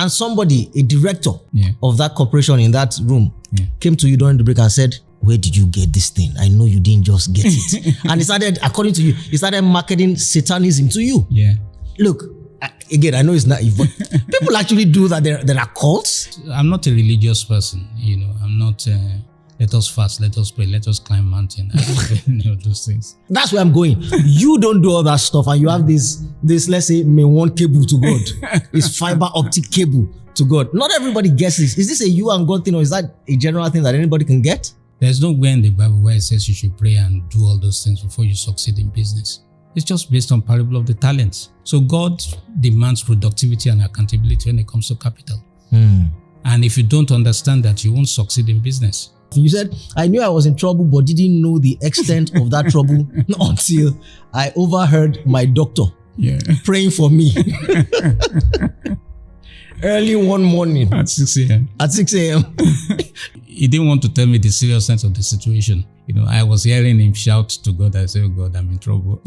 and somebody, a director of that corporation in that room, came to you during the break and said, where did you get this thing? I know you didn't just get it. And he started, according to you, he started marketing Satanism to you. Yeah. Look, again, I know it's naive, but people actually do that. There are cults. I'm not a religious person, I'm not, let us fast, let us pray, let us climb mountain. I don't do any of those things. That's where I'm going. You don't do all that stuff, and you have this let's say, main one cable to God. It's fiber optic cable to God. Not everybody gets this. Is this a you and God thing, or is that a general thing that anybody can get? There's nowhere in the Bible where it says you should pray and do all those things before you succeed in business. It's just based on parable of the talents. So God demands productivity and accountability when it comes to capital. And if you don't understand that, you won't succeed in business. You said, I knew I was in trouble, but didn't know the extent of that trouble until I overheard my doctor praying for me. Early one morning. At 6 a.m. At 6 a.m. He didn't want to tell me the seriousness of the situation. I was hearing him shout to God. I said, oh God, I'm in trouble.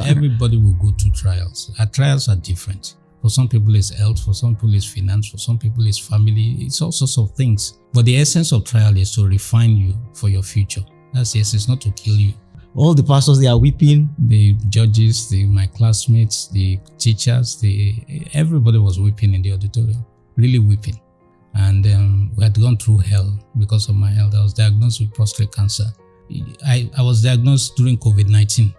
Everybody will go through trials. Our trials are different. For some people it's health, for some people it's finance, for some people it's family, it's all sorts of things. But the essence of trial is to refine you for your future. That's the essence, not to kill you. All the pastors, they are weeping. The judges, my classmates, the teachers, everybody was weeping in the auditorium, really weeping. And we had gone through hell because of my health. I was diagnosed with prostate cancer. I was diagnosed during COVID-19.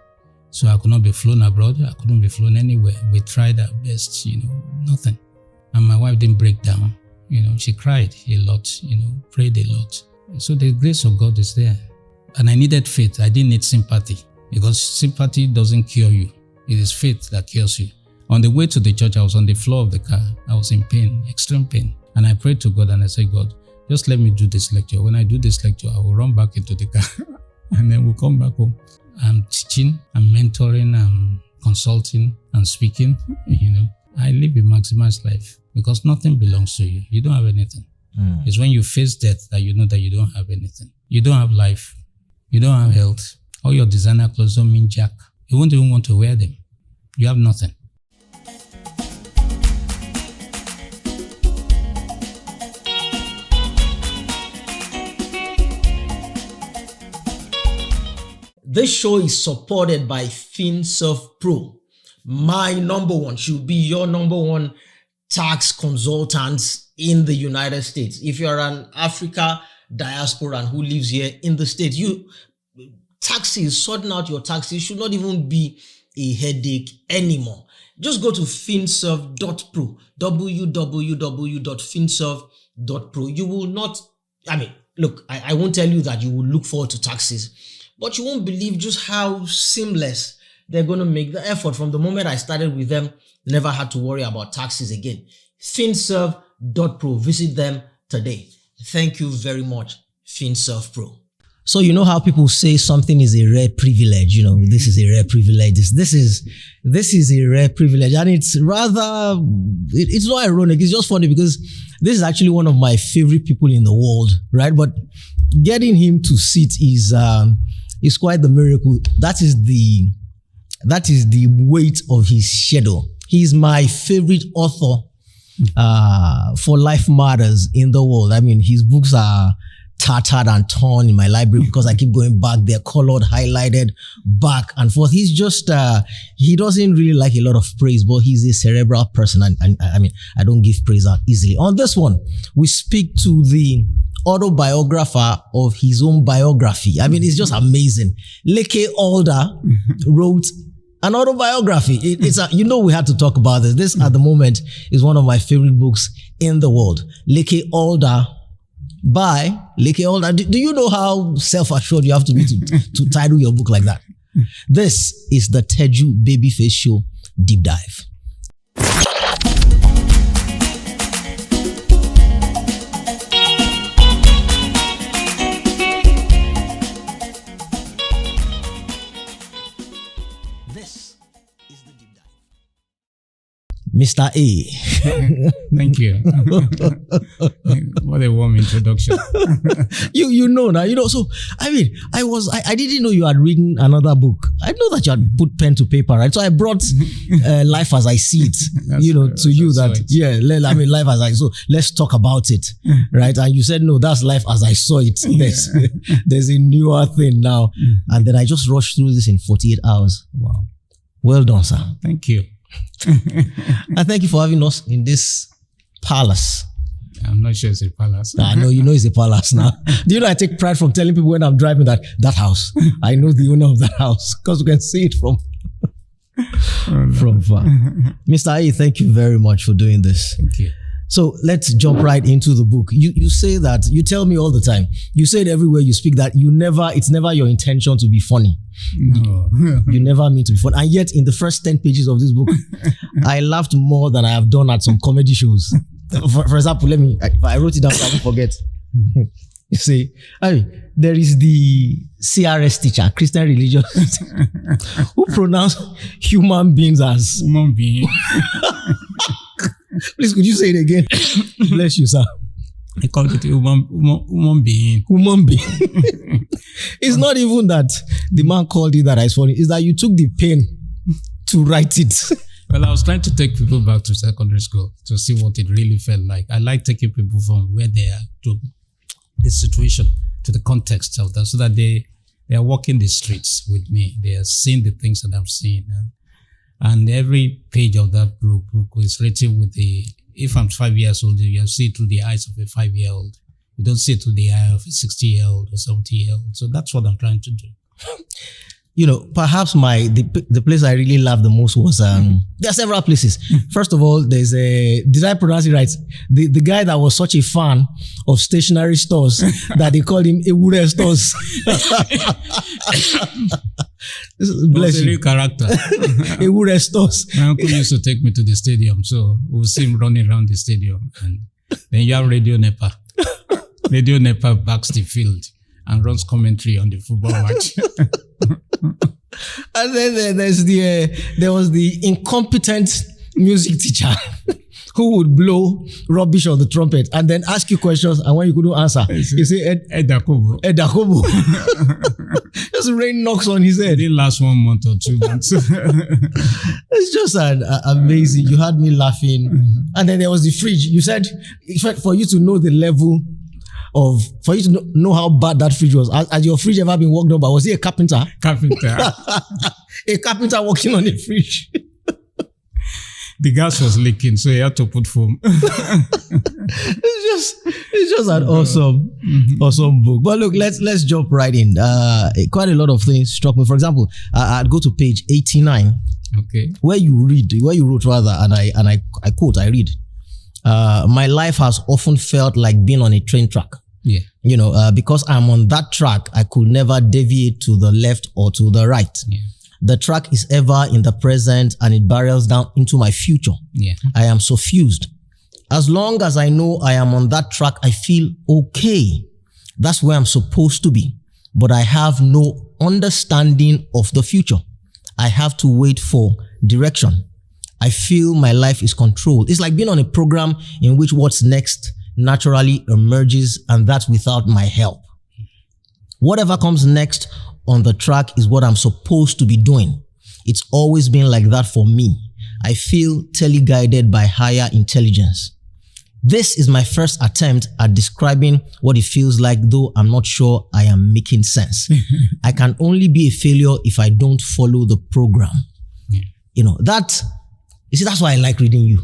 So I could not be flown abroad. I couldn't be flown anywhere. We tried our best, nothing. And my wife didn't break down. She cried a lot, prayed a lot. So the grace of God is there. And I needed faith. I didn't need sympathy, because sympathy doesn't cure you. It is faith that cures you. On the way to the church, I was on the floor of the car. I was in pain, extreme pain. And I prayed to God and I said, God, just let me do this lecture. When I do this lecture, I will run back into the car and then we'll come back home. I'm teaching, I'm mentoring, I'm consulting and speaking. I live a maximized life because nothing belongs to you. You don't have anything. It's when you face death that you know that you don't have anything. You don't have life. You don't have health. All your designer clothes don't mean jack. You won't even want to wear them. You have nothing. This show is supported by FinServ Pro. My number one, should be your number one tax consultant in the United States. If you're an Africa diaspora and who lives here in the States, taxes, sorting out your taxes should not even be a headache anymore. Just go to finserv.pro, www.finserv.pro. You will not, look, I won't tell you that you will look forward to taxes, but you won't believe just how seamless they're going to make the effort. From the moment I started with them, never had to worry about taxes again. finserv.pro. Visit them today. Thank you very much, FinServ Pro. So you know how people say something is a rare privilege, this is a rare privilege. This is a rare privilege. And it's rather, it's not ironic. It's just funny because this is actually one of my favorite people in the world, right? But getting him to sit is quite the miracle. That is the weight of his shadow. He's my favorite author for Life Matters in the world. His books are tattered and torn in my library because I keep going back. They're colored, highlighted, back and forth. He's just, he doesn't really like a lot of praise, but he's a cerebral person. And I don't give praise out easily. On this one, we speak to the autobiographer of his own biography. It's just amazing. Leke Alder wrote an autobiography. We had to talk about this. This at the moment is one of my favorite books in the world. Leke Alder by Leke Alder. Do you know how self-assured you have to be to title your book like that? This is the Teju Babyface Show Deep Dive. Mr. A. Thank you. What a warm introduction. you know now, so I mean, I didn't know you had written another book. I know that you had put pen to paper, right? So I brought Life as I See It, to you that, right. Yeah, Life as I, so let's talk about it, right? And you said, no, that's Life as I Saw It. There's a newer thing now. And then I just rushed through this in 48 hours. Wow. Well done, sir. Thank you. And thank you for having us in this palace. I'm not sure it's a palace. I know you know it's a palace now. Do you know I take pride from telling people when I'm driving that house, I know the owner of that house because we can see it from far. Mr. A, thank you very much for doing this. Thank you. So let's jump right into the book. You say that, you tell me all the time, you say it everywhere you speak that it's never your intention to be funny. No. You never mean to be funny. And yet in the first 10 pages of this book, I laughed more than I have done at some comedy shows. For example, if I wrote it down so I won't forget. You see, there is the CRS teacher, Christian religious, who pronounced human beings as human being. Please, could you say it again? Bless you, sir. I call it human being. Human being. It's not even that the man called it that is funny. It's that you took the pain to write it. Well, I was trying to take people back to secondary school to see what it really felt like. I like taking people from where they are to the situation, to the context of that, so that they are walking the streets with me. They are seeing the things that I'm seeing. And every page of that book is written with if I'm 5 years old, you see it through the eyes of a 5-year-old. You don't see it through the eye of a 60-year-old or 70-year-old. So that's what I'm trying to do. Perhaps the place I really loved the most was, there are several places. First of all, there's did I pronounce it right? The guy that was such a fan of stationery stores that they called him Ewure Stores. Bless you. A real character. Ewure Stores. My uncle used to take me to the stadium, so we'll see him running around the stadium. And then you have Radio Nepa. Radio Nepa backs the field and runs commentary on the football match. And then there was the incompetent music teacher who would blow rubbish on the trumpet and then ask you questions, and when you couldn't answer, you say Edakobo. Just rain knocks on his head. It didn't last 1 month or 2 months. It's just amazing. You had me laughing. Mm-hmm. And then there was the fridge. You said, for you to know the level for you to know how bad that fridge was. Has your fridge ever been worked on by? Was he a carpenter? Carpenter. A carpenter working on a fridge. The gas was leaking, so he had to put foam. It's just an awesome book. But look, let's jump right in. Quite a lot of things struck me. For example, I'd go to page 89. Okay. Where you wrote rather, and I quote, I read, my life has often felt like being on a train track. Yeah. Because I'm on that track, I could never deviate to the left or to the right. Yeah. The track is ever in the present and it barrels down into my future. Yeah. I am suffused. As long as I know I am on that track, I feel okay. That's where I'm supposed to be. But I have no understanding of the future. I have to wait for direction. I feel my life is controlled. It's like being on a program in which what's next naturally emerges, and that's without my help. Whatever comes next on the track is what I'm supposed to be doing. It's always been like that for me. I feel teleguided by higher intelligence. This is my first attempt at describing what it feels like, though I'm not sure I am making sense. I can only be a failure if I don't follow the program. Yeah. That's why I like reading you.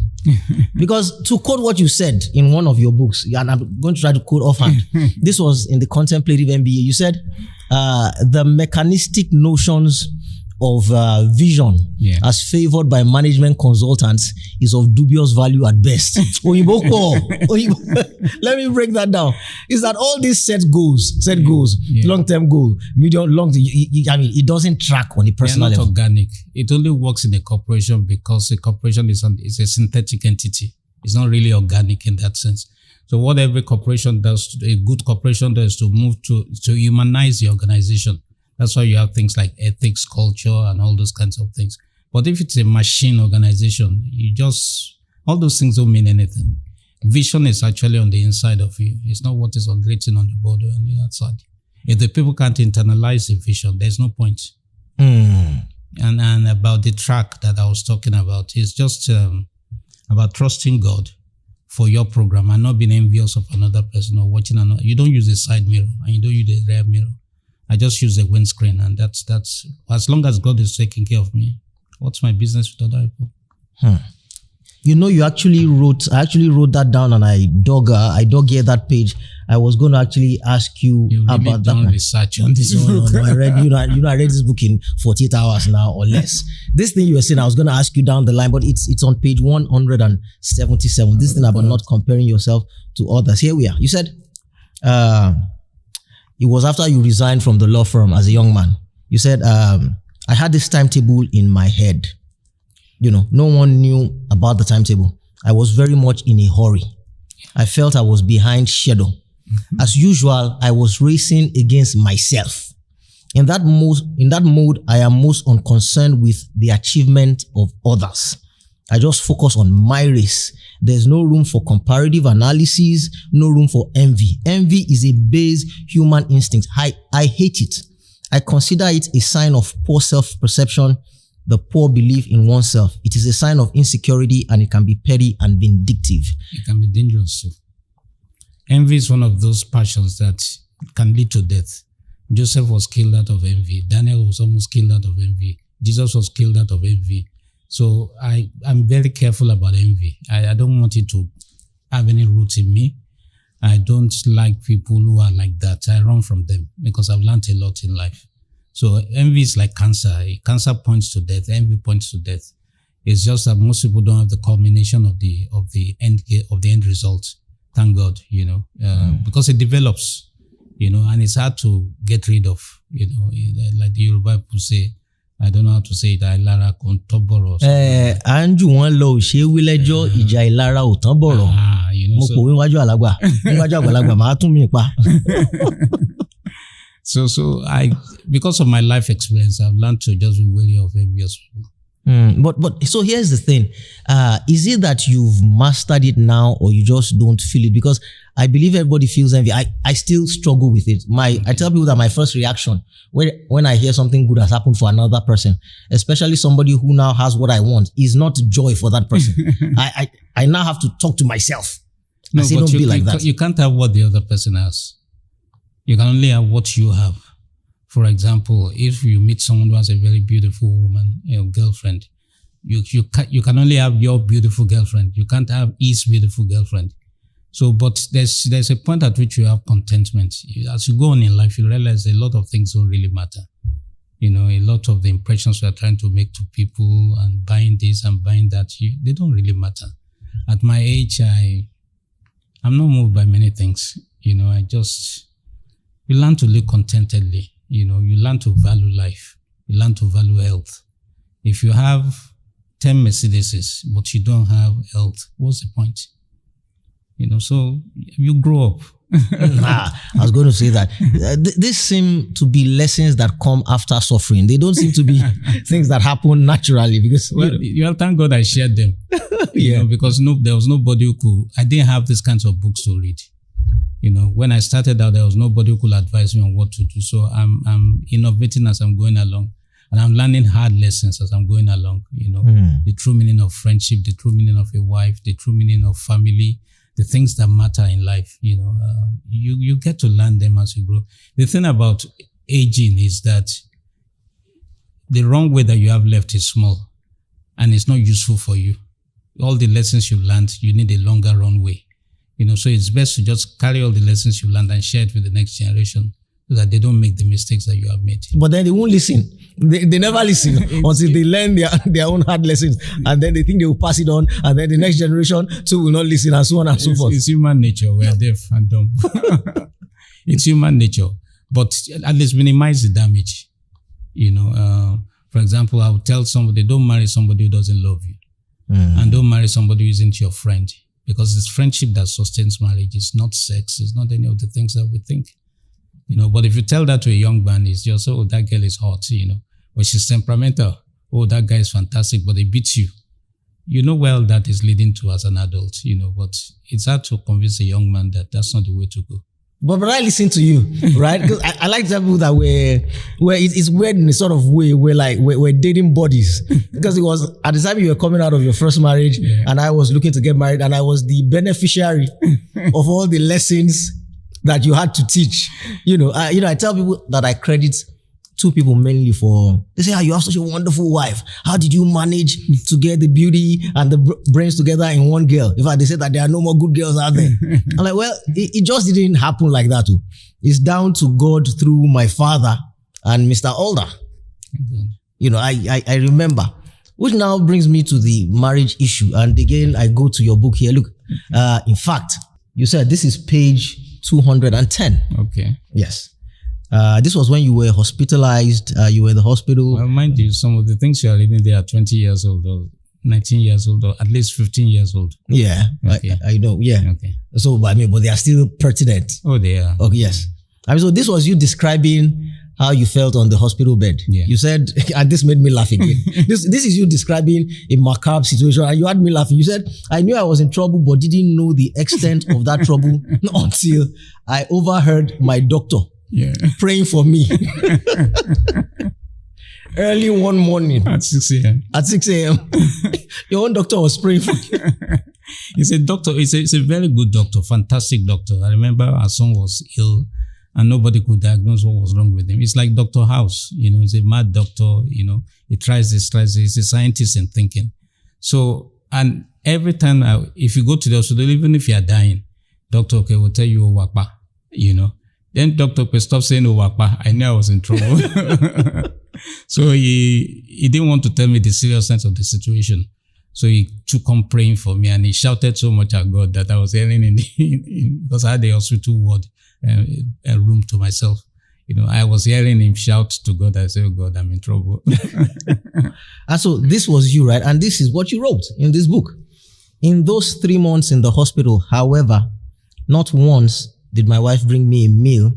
Because to quote what you said in one of your books, and I'm going to try to quote offhand, this was in the Contemplative MBA, you said, the mechanistic notions of vision as favored by management consultants is of dubious value at best. Let me break that down. Is that all these set goals, long-term goal, medium, long-term, it doesn't track on the personal level. They're not organic. It only works in a corporation because a corporation is a synthetic entity. It's not really organic in that sense. So what every corporation does, a good corporation does, to move to humanize the organization. That's why you have things like ethics, culture, and all those kinds of things. But if it's a machine organization, all those things don't mean anything. Vision is actually on the inside of you. It's not what is written on the board or on the outside. If the people can't internalize the vision, there's no point. And about the track that I was talking about, it's just about trusting God for your program and not being envious of another person or watching another. You don't use a side mirror and you don't use a rear mirror. I just use a windscreen, and that's as long as God is taking care of me. What's my business with other people? I actually wrote that down, and I dug here that page. I was going to actually ask you about that. Done research on this. No, I read. I read this book in 48 hours now or less. This thing you were saying, I was going to ask you down the line, but it's on page 177. This thing about not comparing yourself to others. Here we are. You said, it was after you resigned from the law firm as a young man. You said, I had this timetable in my head. No one knew about the timetable. I was very much in a hurry. I felt I was behind schedule. As usual, I was racing against myself. In that mode, I am most unconcerned with the achievement of others. I just focus on my race. There's no room for comparative analysis, no room for envy. Envy is a base human instinct. I hate it. I consider it a sign of poor self-perception, the poor belief in oneself. It is a sign of insecurity, and it can be petty and vindictive. It can be dangerous too. Envy is one of those passions that can lead to death. Joseph was killed out of envy. Daniel was almost killed out of envy. Jesus was killed out of envy. So I'm very careful about envy. I don't want it to have any roots in me. I don't like people who are like that. I run from them because I've learned a lot in life. So envy is like cancer. Cancer points to death. Envy points to death. It's just that most people don't have the culmination of the end result. Thank God, because it develops, and it's hard to get rid of, like the Yoruba people say. I don't know how to say it. Ìlara kò ń tán bọ̀rọ̀. Anju wọn lọ òṣè wílẹ́jọ́ ìjà ìlara ò tán bọ̀rọ̀. Mo pòwe níwájú àgbàlagbà máa tún mi pa. So because of my life experience, I've learned to just be wary of envious people. But so here's the thing. Is it that you've mastered it now, or you just don't feel it? Because I believe everybody feels envy. I still struggle with it. I tell people that my first reaction when I hear something good has happened for another person, especially somebody who now has what I want, is not joy for that person. I now have to talk to myself. No, I say, don't be like that. You can't have what the other person has. You can only have what you have. For example, if you meet someone who has a very beautiful woman, girlfriend, you can only have your beautiful girlfriend. You can't have his beautiful girlfriend. So, but there's a point at which you have contentment. As you go on in life, you realize a lot of things don't really matter. A lot of the impressions we are trying to make to people and buying this and buying that, they don't really matter. At my age, I'm not moved by many things. You learn to live contentedly. You learn to value life. You learn to value health. If you have 10 Mercedeses, but you don't have health, what's the point? So you grow up. I was going to say that. These seem to be lessons that come after suffering. They don't seem to be things that happen naturally because... thank God I shared them. Because there was nobody who I didn't have these kinds of books to read. When I started out, there was nobody who could advise me on what to do. So I'm innovating as I'm going along. And I'm learning hard lessons as I'm going along. The true meaning of friendship, the true meaning of a wife, the true meaning of family, the things that matter in life. You get to learn them as you grow. The thing about aging is that the wrong way that you have left is small and it's not useful for you. All the lessons you've learned, you need a longer runway. So it's best to just carry all the lessons you learned and share it with the next generation so that they don't make the mistakes that you have made. But then they won't listen. They never listen until they learn their own hard lessons, and then they think they will pass it on, and then the next generation too will not listen, and so on and so forth. It's human nature. We are deaf and dumb. It's human nature. But at least minimize the damage. For example, I would tell somebody, don't marry somebody who doesn't love you. And don't marry somebody who isn't your friend. Because it's friendship that sustains marriage. It's not sex. It's not any of the things that we think. But if you tell that to a young man, it's just, that girl is hot, but she's temperamental. oh, that guy is fantastic, but they beat you. You know well that is leading to as an adult, but it's hard to convince a young man that that's not the way to go. But I listen to you, right? Because I like the people that where it's weird in a sort of way where like we're dating buddies. Because it was at the time you were coming out of your first marriage, and I was looking to get married, and I was the beneficiary of all the lessons that you had to teach. I tell people that I credit two people mainly for, they say, you have such a wonderful wife. How did you manage to get the beauty and the brains together in one girl? In fact, they said that there are no more good girls out there. I'm like, well, it just didn't happen like that too. It's down to God through my father and Mr. Alder. I remember, which now brings me to the marriage issue. And again, I go to your book here. Look, in fact, you said this is page 210. Okay. Yes. This was when you were hospitalized. You were in the hospital. Well, mind you, some of the things you are reading there are 20 years old or 19 years old or at least 15 years old. Yeah, okay. I know. Yeah. Okay. So, but they are still pertinent. Oh, they are. Okay, yes. So this was you describing how you felt on the hospital bed. Yeah. You said, and this made me laugh again. This is you describing a macabre situation, and you had me laughing. You said, I knew I was in trouble, but didn't know the extent of that trouble until I overheard my doctor praying for me early one morning at 6 a.m. At 6 a.m. Your own doctor was praying for you. He's a doctor. He's a very good doctor, fantastic doctor. I remember our son was ill and nobody could diagnose what was wrong with him. It's like Dr. House, he's a mad doctor, he tries this, he's a scientist in thinking. So, and every time if you go to the hospital, even if you are dying, doctor, will tell you, Wakpa, Then doctor could stop saying, Wakpa. I knew I was in trouble. So he didn't want to tell me the seriousness of the situation. So he took on praying for me and he shouted so much at God that I was yelling because I had the hospital ward a room to myself. I was hearing him shout to God. I said, oh God, I'm in trouble. And so this was you, right? And this is what you wrote in this book. In those 3 months in the hospital, however, not once did my wife bring me a meal,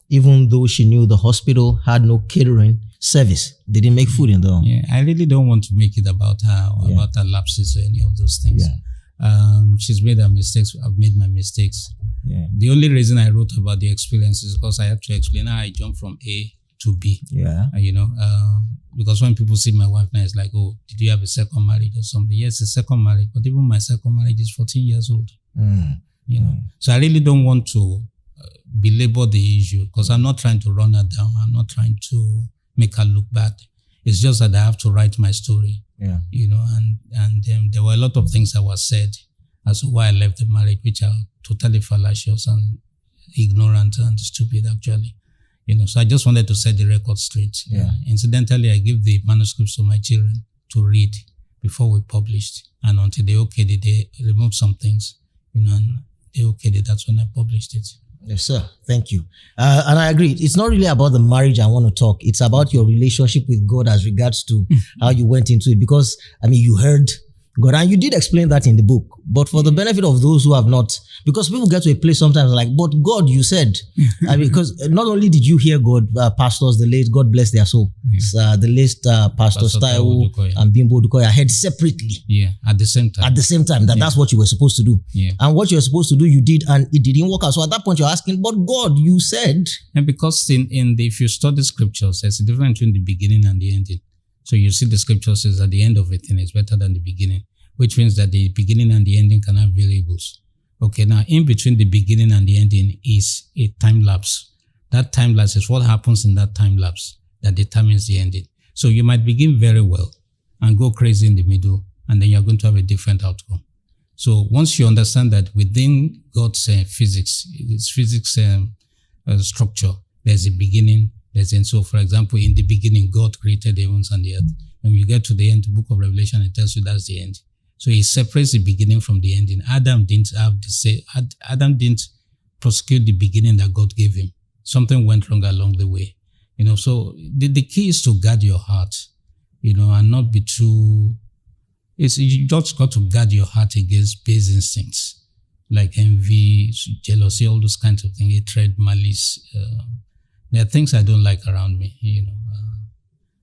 even though she knew the hospital had no catering service. They didn't make food in the home. Yeah, I really don't want to make it about her or about her lapses or any of those things. Yeah. She's made her mistakes. I've made my mistakes. Yeah. The only reason I wrote about the experience is because I had to explain how I jumped from A to B. Yeah. Because when people see my wife now, it's like, oh, did you have a second marriage or something? Yes, a second marriage, but even my second marriage is 14 years old. So I really don't want to belabor the issue because I'm not trying to run her down. I'm not trying to make her look bad. It's just that I have to write my story. Yeah. And there were a lot of things that were said as to why I left the marriage, which are totally fallacious and ignorant and stupid, actually. So I just wanted to set the record straight. Yeah. Incidentally, I give the manuscripts to my children to read before we published. And until they okayed it, they removed some things, and they okayed it. That's when I published it. Yes, sir. Thank you. And I agree. It's not really about the marriage I want to talk. It's about your relationship with God as regards to how you went into it. Because, you heard God, and you did explain that in the book. But for the benefit of those who have not, because people get to a place sometimes like, but God, you said, because not only did you hear God, pastors, the late, God bless their soul, the late Pastor Taiwo and Bimbo Dukoya heard separately. Yeah, at the same time. That's what you were supposed to do. Yeah. And what you were supposed to do, you did, and it didn't work out. So at that point, you're asking, but God, you said. And because if you study scriptures, there's a difference between the beginning and the ending. So you see the scripture says that the end of a thing is better than the beginning, which means that the beginning and the ending can have variables. Okay, now in between the beginning and the ending is a time lapse. That time lapse is what happens in that time lapse that determines the ending. So you might begin very well and go crazy in the middle, and then you're going to have a different outcome. So once you understand that within God's physics, its physics structure, there's a beginning, there's an end. So for example, in the beginning, God created the heavens and the earth. When you get to the end, the book of Revelation, it tells you that's the end. So he separates the beginning from the ending. Adam didn't prosecute the beginning that God gave him. Something went wrong along the way. So the key is to guard your heart, and not be too, you just got to guard your heart against base instincts like envy, jealousy, all those kinds of things, hatred, malice. There are things I don't like around me,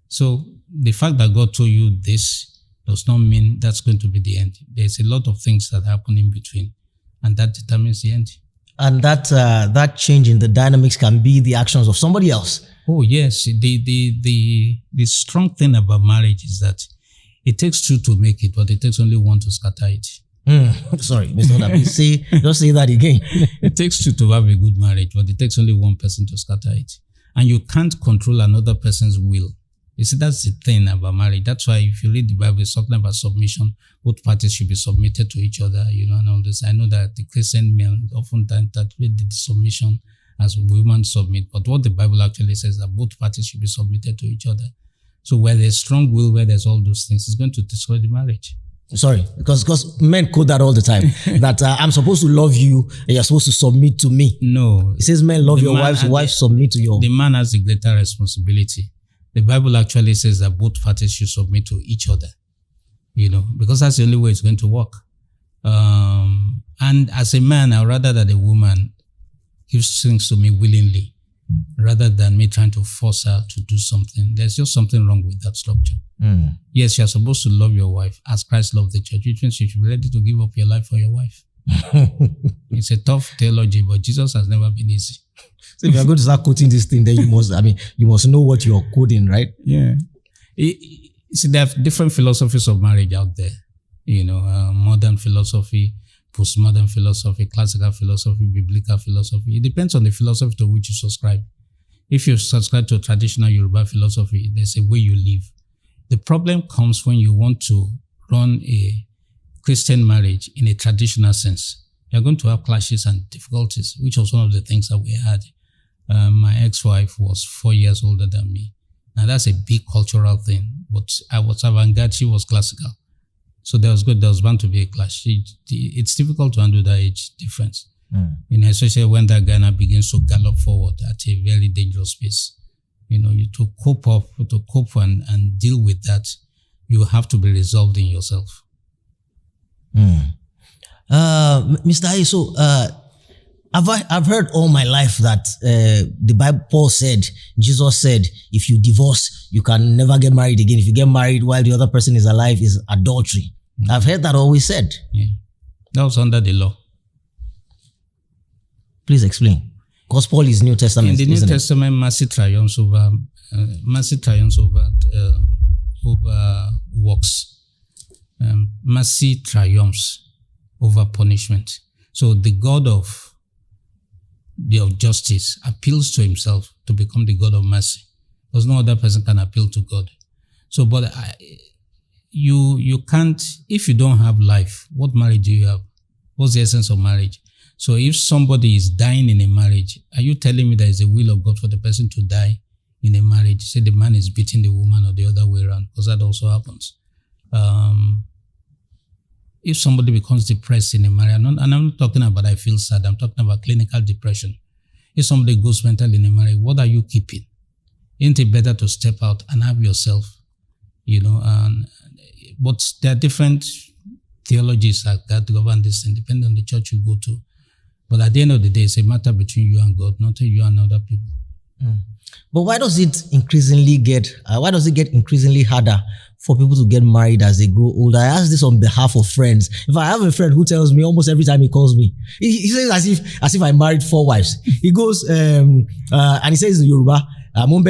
So the fact that God told you this does not mean that's going to be the end. There's a lot of things that happen in between, and that determines the end. And that change in the dynamics can be the actions of somebody else. Oh yes, the strong thing about marriage is that it takes two to make it, but it takes only one to scatter it. Sorry, Mr. Oda, please just say that again. It takes two to have a good marriage, but it takes only one person to scatter it. And you can't control another person's will. You see, that's the thing about marriage. That's why if you read the Bible, it's talking about submission. Both parties should be submitted to each other, and all this. I know that the Christian men often interpret the submission as women submit, but what the Bible actually says is that both parties should be submitted to each other. So where there's strong will, where there's all those things, it's going to destroy the marriage. Sorry, because men quote that all the time, that I'm supposed to love you and you're supposed to submit to me. No. It says men love your wives, wives submit to your... The man has the greater responsibility. The Bible actually says that both parties should submit to each other, because that's the only way it's going to work. And as a man, I'd rather that a woman gives things to me willingly rather than me trying to force her to do something. There's just something wrong with that structure. Yes, you're supposed to love your wife as Christ loved the church, which means you should be ready to give up your life for your wife. It's a tough theology, but Jesus has never been easy. So if you're going to start quoting this thing, then you must know what you're quoting, right? Yeah. See, there are different philosophies of marriage out there. Modern philosophy, postmodern philosophy, classical philosophy, biblical philosophy. It depends on the philosophy to which you subscribe. If you subscribe to traditional Yoruba philosophy, there's a way you live. The problem comes when you want to run a Christian marriage in a traditional sense. You're going to have clashes and difficulties, which was one of the things that we had. My ex-wife was 4 years older than me. Now that's a big cultural thing, but I was avant-garde, she was classical. So there was bound to be a clash. It's difficult to handle that age difference. Especially when that guy now begins to gallop forward at a very dangerous pace. To cope and deal with that, you have to be resolved in yourself. Mr. Aye, so I've heard all my life that the Bible, Paul said, Jesus said, if you divorce, you can never get married again. If you get married while the other person is alive, is adultery. I've heard that always said. Yeah, that was under the law. Please explain. Because Paul is New Testament. In the New Testament, mercy triumphs over works. Mercy triumphs over punishment. So the God of justice appeals to himself to become the God of mercy, because no other person can appeal to God. So, but you can't, if you don't have life, what marriage do you have? What's the essence of marriage? So if somebody is dying in a marriage, are you telling me there is a will of God for the person to die in a marriage? Say the man is beating the woman or the other way around, because that also happens. If somebody becomes depressed in a marriage, and I'm not talking about I feel sad, I'm talking about clinical depression. If somebody goes mental in a marriage, what are you keeping? Isn't it better to step out and have yourself? But there are different theologies that govern this, and depending on the church you go to. But at the end of the day, it's a matter between you and God, not you and other people. But why does it get increasingly harder for people to get married as they grow older? I ask this on behalf of friends. If I have a friend who tells me almost every time he calls me, he says as if I married 4 wives. He goes and he says in Yoruba, you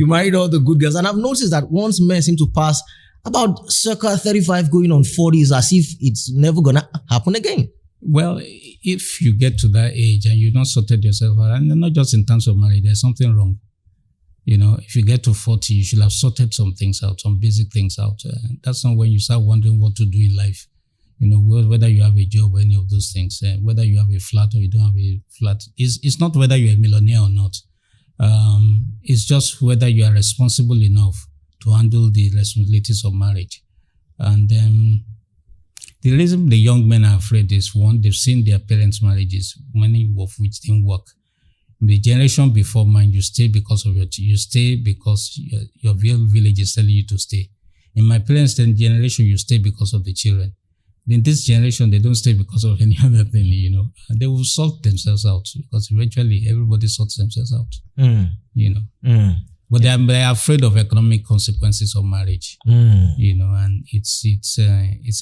married all the good girls. And I've noticed that once men seem to pass about circa 35 going on 40, is as if it's never gonna happen again. Well, if you get to that age and you've not sorted yourself out, and not just in terms of marriage, there's something wrong. If you get to 40, you should have sorted some things out, some basic things out. That's not when you start wondering what to do in life. Whether you have a job or any of those things, whether you have a flat or you don't have a flat. It's not whether you're a millionaire or not. It's just whether you are responsible enough to handle the responsibilities of marriage. And the reason the young men are afraid is, one, they've seen their parents' marriages, many of which didn't work. The generation before mine, you stay because your village is telling you to stay. In my parents' generation, you stay because of the children. In this generation, they don't stay because of any other thing, And they will sort themselves out, because eventually everybody sorts themselves out, But they're afraid of economic consequences of marriage, and it's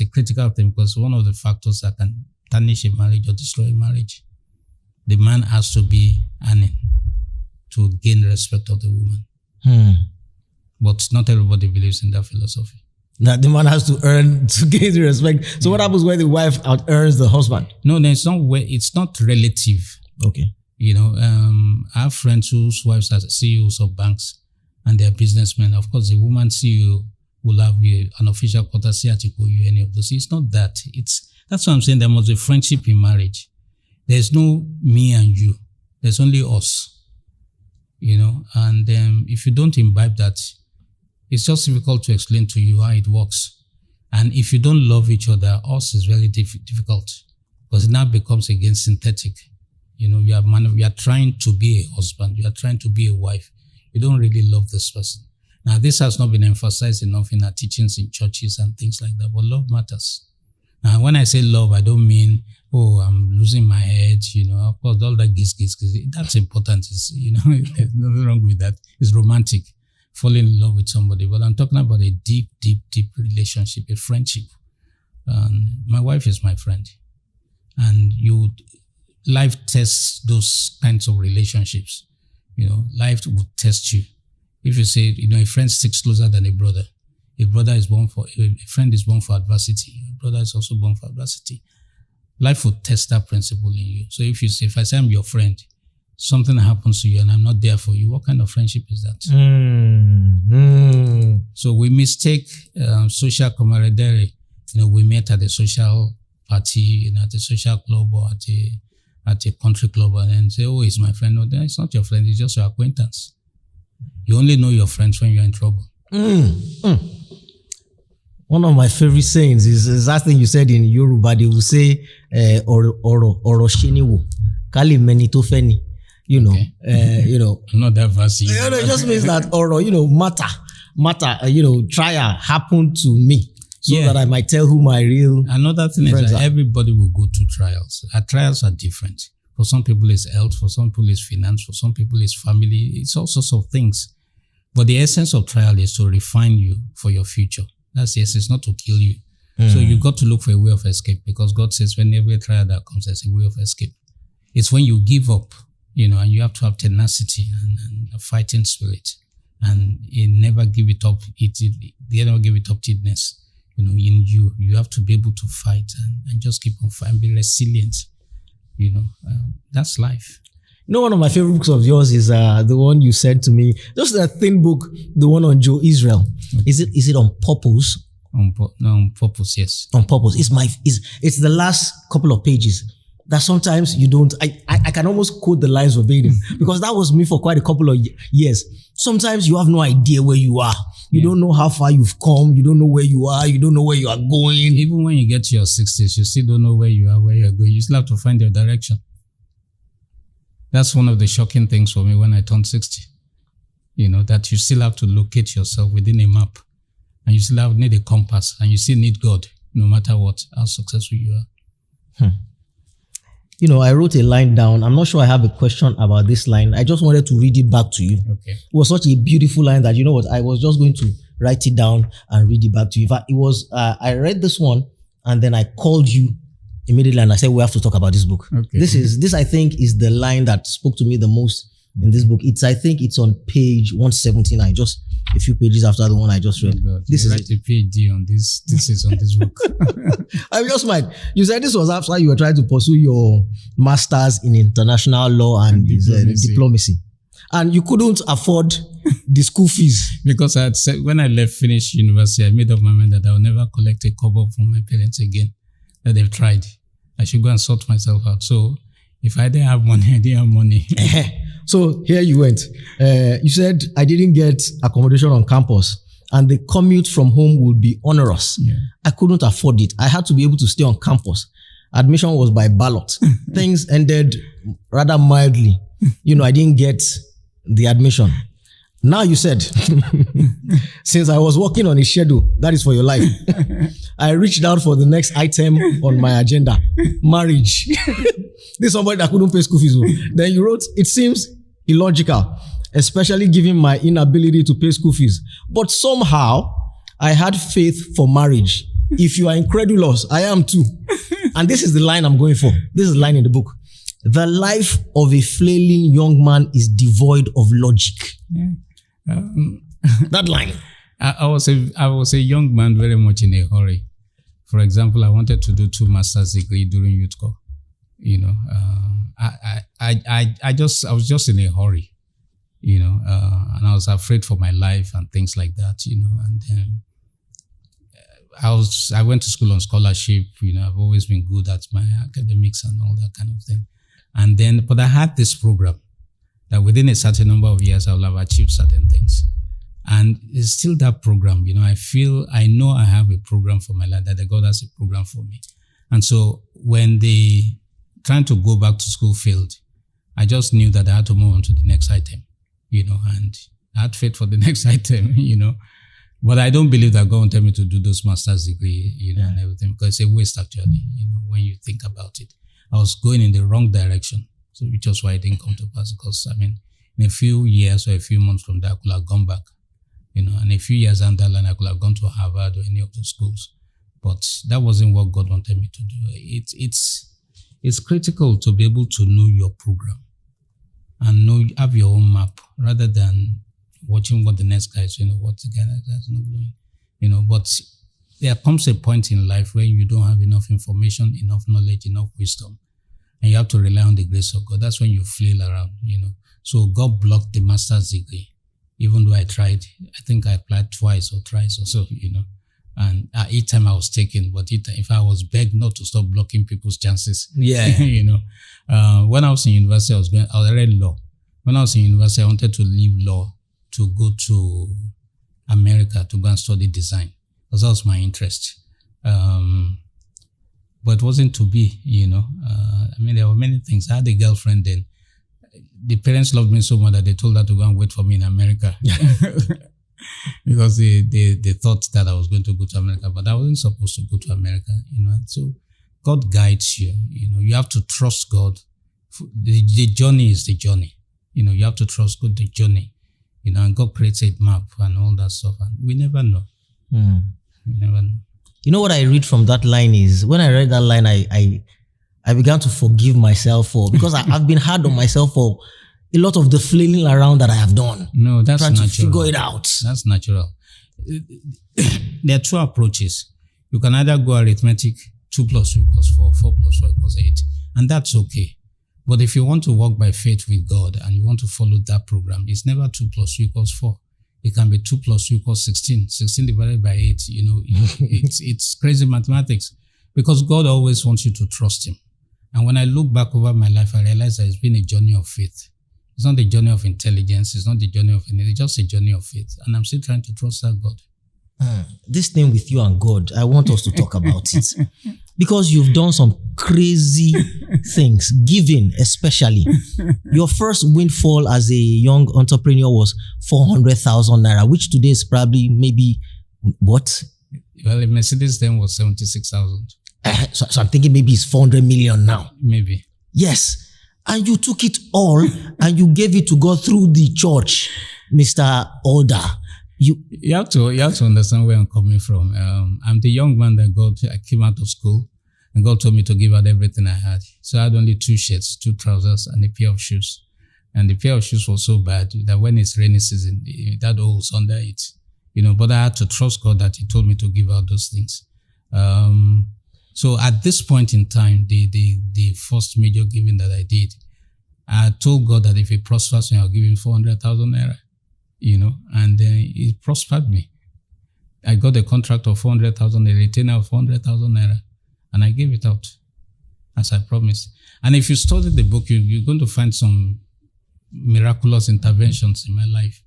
a critical thing, because one of the factors that can tarnish a marriage or destroy a marriage, the man has to be earning to gain respect of the woman. But not everybody believes in that philosophy. That the man has to earn to gain the respect. So what happens when the wife out earns the husband? No, it's not relative. Okay. I have friends whose wives are CEOs of banks and they're businessmen. Of course, the woman CEO will have an official courtesy article, any of those. It's not that. That's what I'm saying. There must be friendship in marriage. There's no me and you. There's only us. And if you don't imbibe that, it's just difficult to explain to you how it works. And if you don't love each other, us is very difficult, because it now becomes again synthetic. You are trying to be a husband. You are trying to be a wife. You don't really love this person. Now, this has not been emphasized enough in our teachings in churches and things like that, but love matters. Now, when I say love, I don't mean, I'm losing my head, of course, all that giz. That's important. There's nothing wrong with that. It's romantic, falling in love with somebody. But I'm talking about a deep, deep, deep relationship, a friendship. My wife is my friend. And life tests those kinds of relationships. Life would test you. If you say, a friend sticks closer than a brother. A friend is born for adversity. A brother is also born for adversity. Life will test that principle in you. So if I say I'm your friend, something happens to you and I'm not there for you, what kind of friendship is that? So we mistake social camaraderie. We met at a social party, at a social club or at a country club, and then say, he's my friend. No, it's not your friend, it's just your acquaintance. You only know your friends when you're in trouble. One of my favorite sayings is that thing you said in Yoruba. They will say, "Oro sheniwo, kali meni to feni." I'm not that fussy. It just means that oro, matter, trial happened to me. So that I might tell who my real Another thing is that everybody will go through trials. Our trials are different. For some people it's health, for some people it's finance, for some people it's family, it's all sorts of things. But the essence of trial is to refine you for your future. That's the essence, not to kill you. So you got to look for a way of escape, because God says when every trial that comes, there's a way of escape. It's when you give up, and you have to have tenacity and a fighting spirit, and never give it up. They never give it up tidness. In you have to be able to fight and just keep on fighting, be resilient. That's life. One of my favorite books of yours is the one you sent to me. Just a thin book, the one on Joe Israel. Okay. Is it on purpose? On purpose, yes. On purpose. It's the last couple of pages that sometimes you don't. I can almost quote the lines verbatim because that was me for quite a couple of years. Sometimes you have no idea where you are. You don't know how far you've come. You don't know where you are. You don't know where you are going. Even when you get to your 60s, you still don't know where you are, where you're going. You still have to find your direction. That's one of the shocking things for me when I turned 60. That you still have to locate yourself within a map. And you still need a compass. And you still need God, no matter how successful you are. I wrote a line down. I'm not sure I have a question about this line. I just wanted to read it back to you. Okay. It was such a beautiful line that, I was just going to write it down and read it back to you. In fact, it was, I read this one and then I called you immediately and I said, we have to talk about this book. Okay. This I think is the line that spoke to me the most in this book. I think it's on page 179, just a few pages after the one I just read. Oh, this is a PhD on this. This is on this book. I just might. You said this was after you were trying to pursue your master's in international law and diplomacy. And you couldn't afford the school fees. Because I had said, when I finished university, I made up my mind that I will never collect a kobo from my parents again. That they've tried. I should go and sort myself out. So if I didn't have money, I didn't have money. So here you went. You said I didn't get accommodation on campus and the commute from home would be onerous. Yeah. I couldn't afford it. I had to be able to stay on campus. Admission was by ballot. Things ended rather mildly. I didn't get the admission. Now you said, since I was working on a schedule, that is for your life, I reached out for the next item on my agenda, marriage. This is somebody that couldn't pay school fees. Then you wrote, it seems illogical. especially given my inability to pay school fees. But somehow, I had faith for marriage. If you are incredulous, I am too. And this is the line I'm going for. This is the line in the book. The life of a flailing young man is devoid of logic. Yeah. That line. I was a young man very much in a hurry. For example, I wanted to do 2 master's degree during youth corps. I was just in a hurry, and I was afraid for my life and things like that, and then I went to school on scholarship. I've always been good at my academics and all that kind of thing. And then, but I had this program that within a certain number of years, I will have achieved certain things. And it's still that program, I know I have a program for my life, that God has a program for me. And so when the trying to go back to school failed, I just knew that I had to move on to the next item, and I had faith for the next item, But I don't believe that God wanted me to do those master's degree, and everything, because it's a waste actually, when you think about it. I was going in the wrong direction, so which was why it didn't come to pass, because, in a few years or a few months from there, I could have gone back, and a few years down the line, I could have gone to Harvard or any of those schools. But that wasn't what God wanted me to do. It's critical to be able to know your program and have your own map rather than watching what the next guy is doing, what the guy is not doing. But there comes a point in life where you don't have enough information, enough knowledge, enough wisdom, and you have to rely on the grace of God. That's when you flail around, So God blocked the master's degree, even though I tried. I think I applied twice or thrice or so, And each time I was taken, but if I was begged not to stop blocking people's chances. Yeah. When I was in university, I read law. When I was in university, I wanted to leave law to go to America to go and study design, because that was my interest. But it wasn't to be, there were many things. I had a girlfriend then. The parents loved me so much that they told her to go and wait for me in America. Because they thought that I was going to go to America, but I wasn't supposed to go to America, And so God guides you, You have to trust God. The journey is the journey, You have to trust God, the journey, And God creates a map and all that stuff, and we never know. We never know. What I read from that line is, when I read that line, I began to forgive myself because I've been hard on myself for a lot of the flailing around that I have done. No, that's trying natural. to figure it out. That's natural. There are 2 approaches. You can either go arithmetic, 2 + 2 = 4, 4 + 4 = 8, and that's okay. But if you want to walk by faith with God and you want to follow that program, it's never 2 + 2 = 4. It can be 2 + 2 = 16. 16 divided by 8, it's crazy mathematics, because God always wants you to trust Him. And when I look back over my life, I realize that it's been a journey of faith. It's not a journey of intelligence. It's not the journey of anything. It's just a journey of faith. And I'm still trying to trust that God. This thing with you and God, I want us to talk about it. Because you've done some crazy things, giving especially. Your first windfall as a young entrepreneur was 400,000 naira, which today is probably maybe what? Well, a Mercedes then was 76,000. So I'm thinking maybe it's 400 million now. Maybe. Yes. And you took it all and you gave it to God through the church, Mr. Alder. You have to understand where I'm coming from. I'm the young man that I came out of school and God told me to give out everything I had. So I had only 2 shirts, 2 trousers, and a pair of shoes. And the pair of shoes was so bad that when it's rainy season, it had holes under it. But I had to trust God that He told me to give out those things. So at this point in time, the first major giving that I did, I told God that if He prospers me, I'll give Him 400,000 naira, and then He prospered me. I got a contract of 400,000, a retainer of 400,000 naira, and I gave it out as I promised. And if you study the book, you're going to find some miraculous interventions in my life.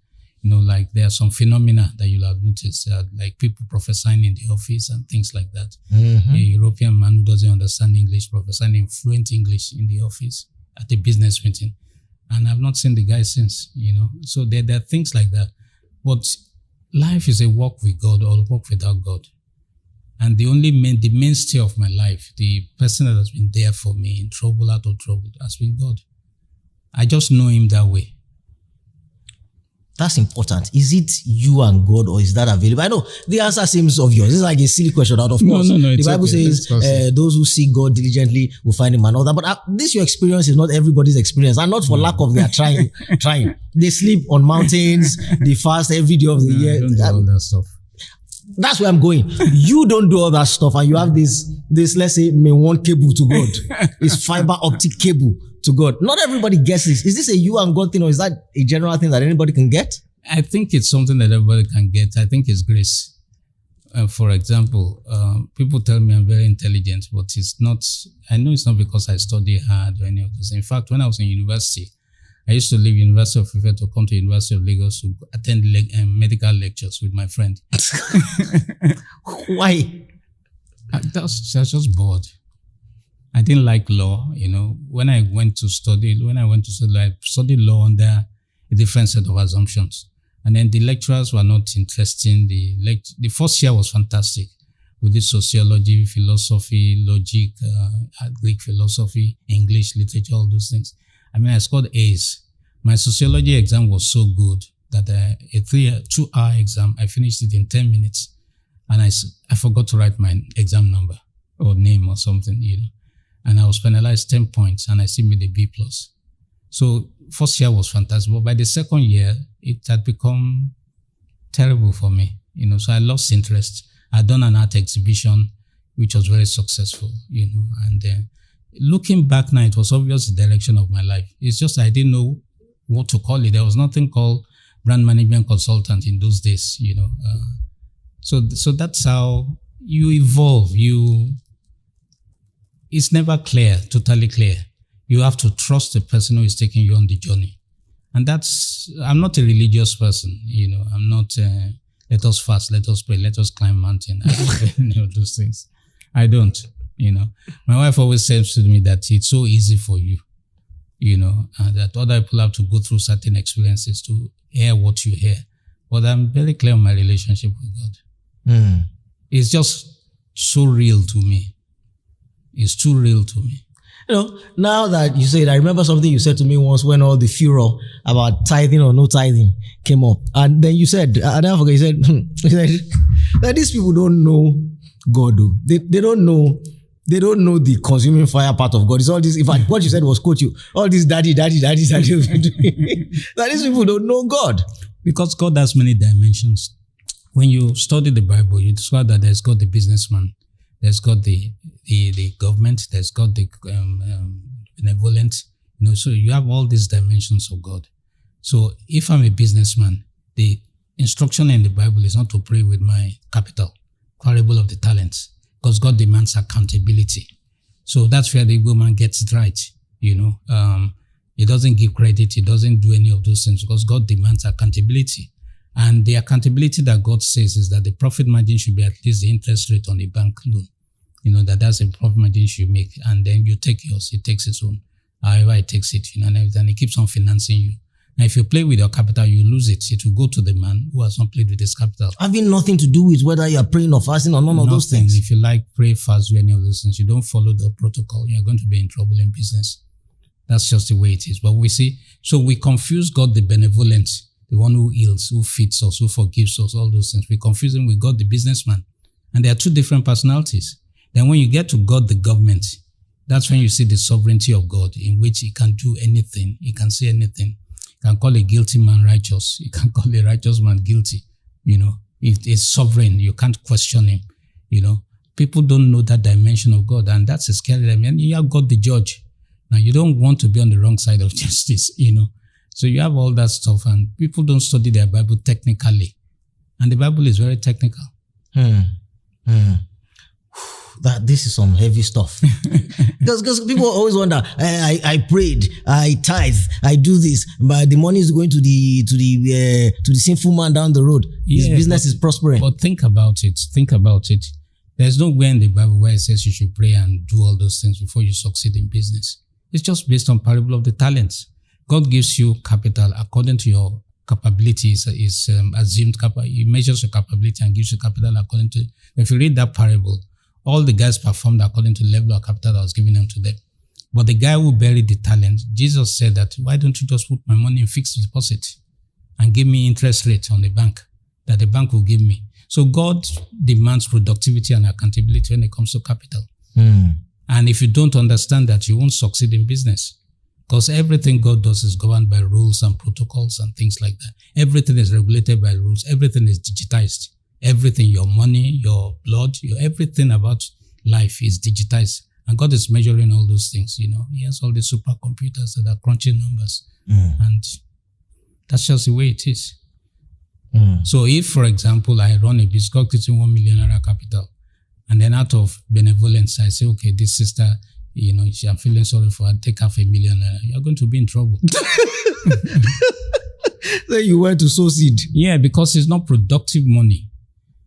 Like there are some phenomena that you'll have noticed, like people prophesying in the office and things like that. A European man who doesn't understand English prophesying in fluent English in the office at a business meeting. And I've not seen the guy since, So there are things like that. But life is a walk with God or a walk without God. And the mainstay of my life, the person that has been there for me in trouble, out of trouble, has been God. I just know Him that way. That's important. Is it you and God, or is that available? I know the answer seems obvious. This is like a silly question out of course. No, the Bible says those who seek God diligently will find him and all that. But this your experience is not everybody's experience, and not for lack of their trying. They sleep on mountains, they fast every day of the year. Don't do all that stuff. That's where I'm going. You don't do all that stuff, and you have this let's say main one cable to God. It's fiber optic cable to God. Not everybody gets this. Is this a you and God thing, or is that a general thing that anybody can get? I think it's something that everybody can get. I think it's grace. For example, people tell me I'm very intelligent, but it's not. I know it's not because I study hard or any of those. In fact, when I was in university, I used to leave University of Ife to come to University of Lagos to attend medical lectures with my friend. Why? I was just bored. I didn't like law, When I went to study, I studied law under a different set of assumptions. And then the lecturers were not interesting. The first year was fantastic. We did sociology, philosophy, logic, Greek philosophy, English, literature, all those things. I mean, I scored A's. My sociology exam was so good that a 2-hour exam, I finished it in 10 minutes. And I forgot to write my exam number or name or something, And I was penalized 10 points, and I still made a B+. So first year was fantastic. But by the second year, it had become terrible for me, So I lost interest. I'd done an art exhibition, which was very successful, And looking back now, it was obvious the direction of my life. It's just I didn't know what to call it. There was nothing called brand management consultant in those days, So that's how you evolve. It's never clear, totally clear. You have to trust the person who is taking you on the journey. And I'm not a religious person, I'm not, let us fast, let us pray, let us climb mountain. I don't do any of those things. I don't, My wife always says to me that it's so easy for you, that other people have to go through certain experiences to hear what you hear. But I'm very clear on my relationship with God. It's just so real to me. It's too real to me. Now that you say it, I remember something you said to me once when all the furor about tithing or no tithing came up. And then you said, I never forget, you said that these people don't know God. They don't know the consuming fire part of God. It's all this, in fact, what you said was, quote you, all this daddy. That these people don't know God. Because God has many dimensions. When you study the Bible, you discover that there's God the businessman, there's God the government, there's God the benevolent. So you have all these dimensions of God. So if I'm a businessman, the instruction in the Bible is not to pray with my capital, parable of the talents, because God demands accountability. So that's where the woman gets it right. He doesn't give credit, he doesn't do any of those things because God demands accountability. And the accountability that God says is that the profit margin should be at least the interest rate on the bank loan. That's a profit margin you should make. And then you take yours, it takes its own. However it takes it, and everything. It keeps on financing you. Now, if you play with your capital, you lose it. It will go to the man who has not played with his capital. Having nothing to do with whether you are praying or fasting or none of those things. If you like, pray, fast, do any of those things, you don't follow the protocol, you're going to be in trouble in business. That's just the way it is. But we see, so we confuse God the benevolent, the one who heals, who feeds us, who forgives us, all those things. We confuse him with God the businessman. And there are two different personalities. Then when you get to God the government, that's when you see the sovereignty of God, in which he can do anything, he can say anything. He can call a guilty man righteous, he can call a righteous man guilty. It is sovereign, you can't question him. People don't know that dimension of God, and that's a scary dimension. And you have God the judge. Now, you don't want to be on the wrong side of justice, So you have all that stuff, and people don't study their Bible technically. And the Bible is very technical. That this is some heavy stuff. Because people always wonder, I prayed, I tithe, I do this, but the money is going to the sinful man down the road. His business is prospering. But think about it. There's nowhere in the Bible where it says you should pray and do all those things before you succeed in business. It's just based on parable of the talents. God gives you capital according to your capabilities, assumed capital. He measures your capability and gives you capital according to. If you read that parable, all the guys performed according to the level of capital that was given unto them. But the guy who buried the talent, Jesus said that, why don't you just put my money in fixed deposit? and give me interest rate on the bank that the bank will give me. So God demands productivity and accountability when it comes to capital. And if you don't understand that, you won't succeed in business. Because everything God does is governed by rules and protocols and things like that. Everything is regulated by rules. Everything is digitized. Everything, your money, your blood, everything about life is digitized. And God is measuring all those things, He has all the supercomputers that are crunching numbers. And that's just the way it is. So if, for example, I run a business getting 1 million naira capital, and then out of benevolence, I say, okay, this sister, I'm feeling sorry for her, take $500,000 naira. You're going to be in trouble. Then you went to sow seed. Yeah, because it's not productive money.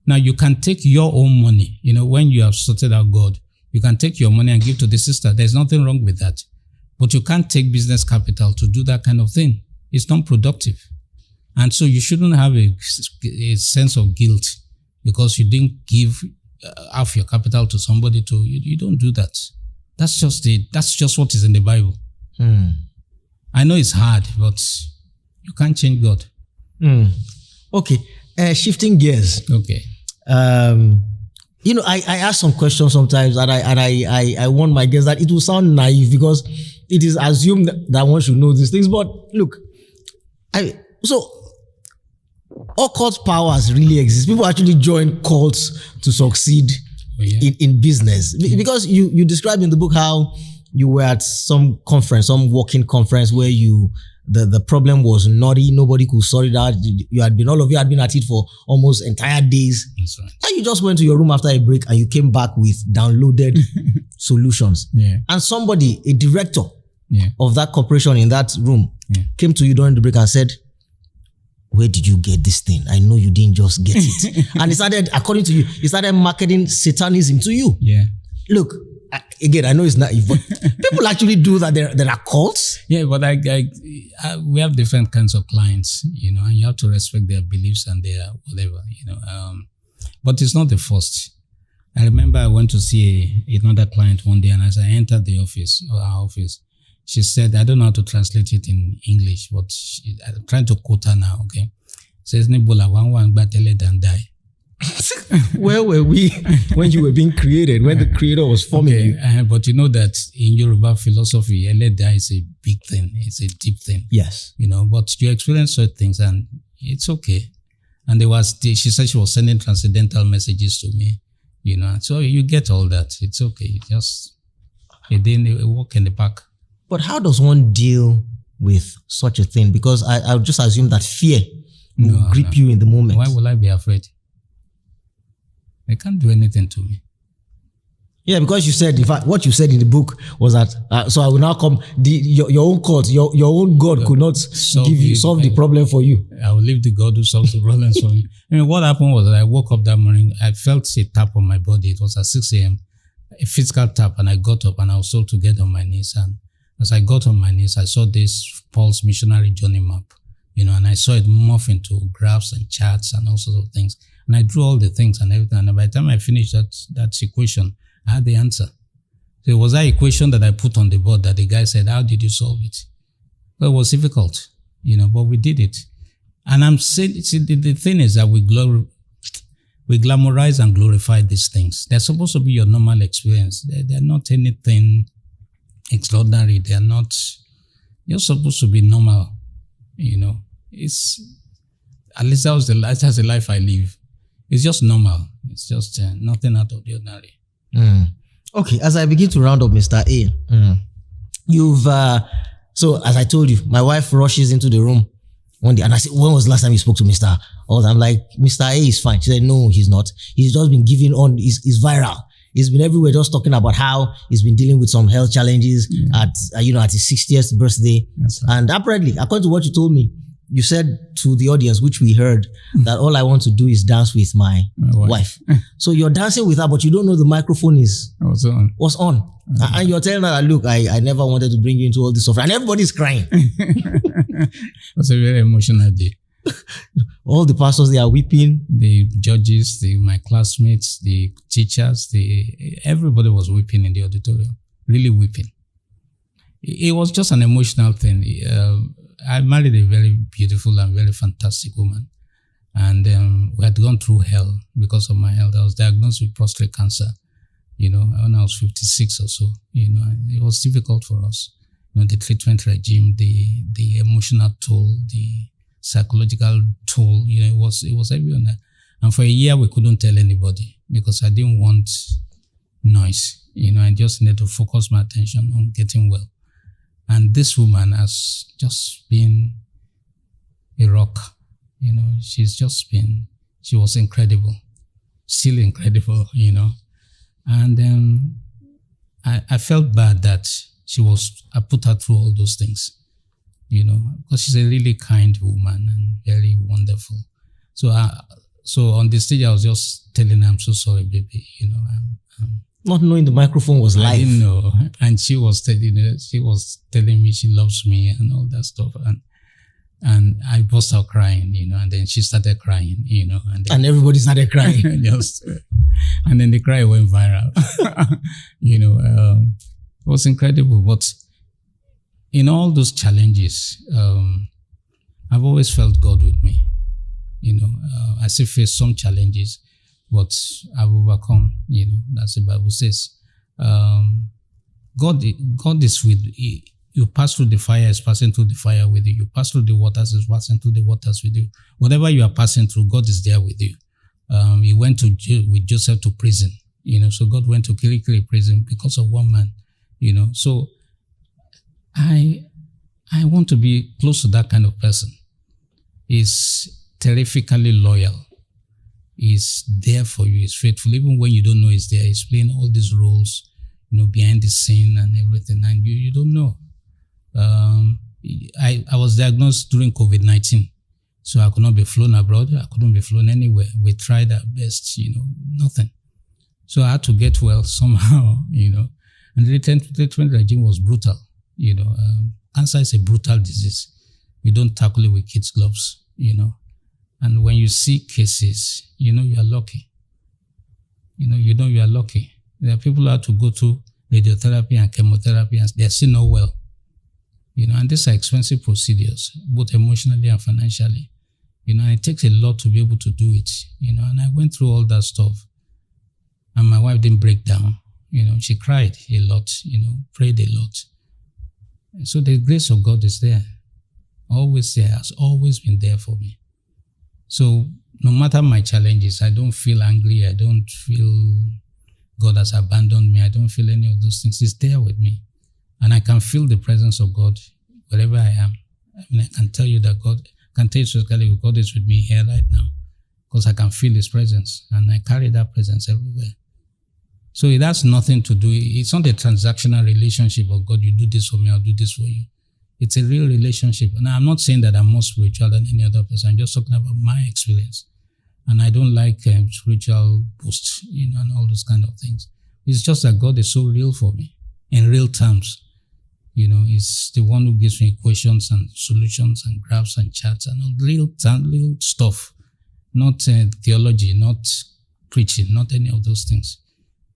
Now, you can take your own money, when you have sorted out God, you can take your money and give to the sister. There's nothing wrong with that. But you can't take business capital to do that kind of thing. It's not productive. And so you shouldn't have a sense of guilt because you didn't give half your capital to somebody you don't do that. That's just what is in the Bible. I know it's hard, but you can't change God. Okay. Shifting gears. Okay. I ask some questions sometimes, and I warn my guests that it will sound naive because it is assumed that one should know these things. But look, so occult powers really exist. People actually join cults to succeed in business. Because you described in the book how you were at some conference, some working conference where the problem was naughty, nobody could sort it out. All of you had been at it for almost entire days. That's right. And you just went to your room after a break and you came back with downloaded solutions. Yeah. And somebody, a director of that corporation in that room, came to you during the break and said, where did you get this thing? I know you didn't just get it. And he started, according to you, he started marketing Satanism to you. Yeah. Look, again, I know it's naive, but people actually do that. There are cults. Yeah, but we have different kinds of clients, and you have to respect their beliefs and their whatever, But it's not the first. I remember I went to see another client one day, and as I entered the office, or our office, she said, I don't know how to translate it in English, but I'm trying to quote her now, okay? Says, Nibola, one battle than die. Where were we when you were being created, when the creator was forming you? But you know that in Yoruba philosophy, Eleda is a big thing. It's a deep thing. Yes. But you experience certain things and it's okay. And she said she was sending transcendental messages to me, So you get all that. It's okay. It didn't walk in the park. But how does one deal with such a thing? Because I would just assume that fear will grip you in the moment. Why will I be afraid? They can't do anything to me. Yeah, because you said, in fact, what you said in the book was that, so I will now come, your own court, your own God could not solve the problem for you. I will leave the God who solves the problems for me. What happened was that I woke up that morning, I felt a tap on my body. It was at 6 a.m., a physical tap, and I got up and I was told to get on my knees. And as I got on my knees, I saw this Paul's missionary journey map, and I saw it morph into graphs and charts and all sorts of things. And I drew all the things and everything. And by the time I finished that equation, I had the answer. So it was that equation that I put on the board that the guy said, how did you solve it? Well, it was difficult, but we did it. And I'm saying, the thing is that we glamorize and glorify these things. They're supposed to be your normal experience. They're not anything extraordinary. You're supposed to be normal, It's, at least that's the life I live. It's just normal. It's just nothing out of the ordinary. Okay, as I begin to round up, Mr. A, you've, so as I told you, my wife rushes into the room one day and I said, when was the last time you spoke to Mr. Alder? I'm like, Mr. A is fine. She said, no, he's not. He's just been giving on, he's viral. He's been everywhere just talking about how he's been dealing with some health challenges at his 60th birthday. Right. And apparently, according to what you told me, you said to the audience, which we heard, that all I want to do is dance with my wife. So you're dancing with her, but you don't know the microphone was on. And you're telling her that, look, I never wanted to bring you into all this stuff. And everybody's crying. It was a very emotional day. All the pastors, they are weeping. The judges, my classmates, the teachers, everybody was weeping in the auditorium. Really weeping. It was just an emotional thing. I married a very beautiful and very fantastic woman. And we had gone through hell because of my health. I was diagnosed with prostate cancer, when I was 56 or so. It was difficult for us. The treatment regime, the emotional toll, the psychological toll, it was everyone there. And for a year, we couldn't tell anybody because I didn't want noise. I just needed to focus my attention on getting well. And this woman has just been a rock. She was incredible, still incredible, And I felt bad that I put her through all those things, because she's a really kind woman and very wonderful. So on the stage, I was just telling her, I'm so sorry, baby, Not knowing the microphone was live. I didn't know. And she was telling me she loves me and all that stuff. And I burst out crying, and then she started crying, and everybody started crying. And then the cry went viral. It was incredible. But in all those challenges, I've always felt God with me. I still face some challenges, but I've overcome, that's the Bible says. God is with you. You pass through the fire, is passing through the fire with you. You pass through the waters, is passing through the waters with you. Whatever you are passing through, God is there with you. He went with Joseph to prison, so God went to Leke prison because of one man, So I want to be close to that kind of person. He's terrifically loyal. He's there for you. He's faithful. Even when you don't know he's there, he's playing all these roles, behind the scene and everything, and you don't know. I was diagnosed during COVID-19, so I could not be flown abroad. I couldn't be flown anywhere. We tried our best, nothing. So I had to get well somehow, And the treatment regime was brutal. Cancer is a brutal disease. We don't tackle it with kids' gloves, And when you see cases, you are lucky. You are lucky. There are people who have to go to radiotherapy and chemotherapy and they're still not well. And these are expensive procedures, both emotionally and financially. And it takes a lot to be able to do it. And I went through all that stuff. And my wife didn't break down. She cried a lot, prayed a lot. So the grace of God is there. Always there, has always been there for me. So no matter my challenges, I don't feel angry. I don't feel God has abandoned me. I don't feel any of those things. He's there with me. And I can feel the presence of God wherever I am. I can tell you that God is with me here right now because I can feel His presence and I carry that presence everywhere. So it has nothing to do, it's not a transactional relationship of God, you do this for me, I'll do this for you. It's a real relationship. And I'm not saying that I'm more spiritual than any other person. I'm just talking about my experience. And I don't like spiritual boasts, and all those kind of things. It's just that God is so real for me in real terms. He's the one who gives me equations and solutions and graphs and charts and all real stuff. Not theology, not preaching, not any of those things.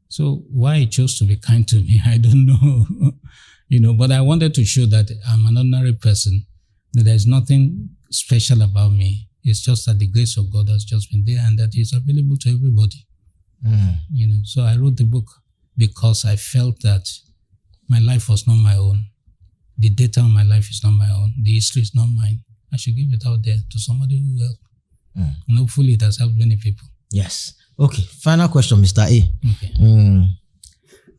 So why He chose to be kind to me, I don't know. But I wanted to show that I'm an ordinary person, that there's nothing special about me. It's just that the grace of God has just been there and that He's available to everybody. So I wrote the book because I felt that my life was not my own. The data on my life is not my own. The history is not mine. I should give it out there to somebody who will help. And hopefully it has helped many people. Yes. Okay. Final question, Mr. A. Okay.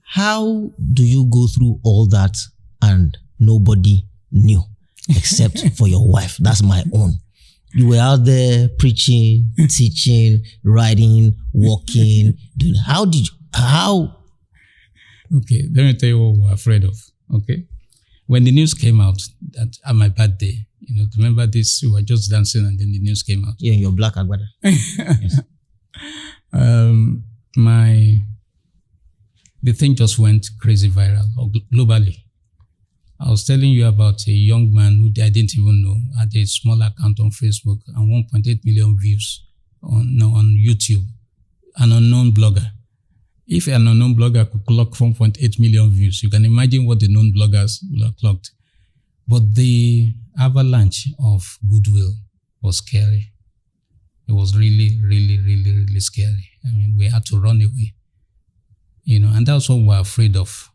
How do you go through all that and nobody knew except for your wife? That's my own. You were out there preaching, teaching, writing, walking. How? Okay, let me tell you what we're afraid of. Okay. When the news came out that at my birthday, remember this, we were just dancing and then the news came out. Yeah, in your black agbada. Yes. The thing just went crazy viral globally. I was telling you about a young man who I didn't even know had a small account on Facebook and 1.8 million views on YouTube, an unknown blogger. If an unknown blogger could clock 1.8 million views, you can imagine what the known bloggers will have clocked. But the avalanche of goodwill was scary. It was really, really, really, really scary. I mean, we had to run away, and that's what we're afraid of.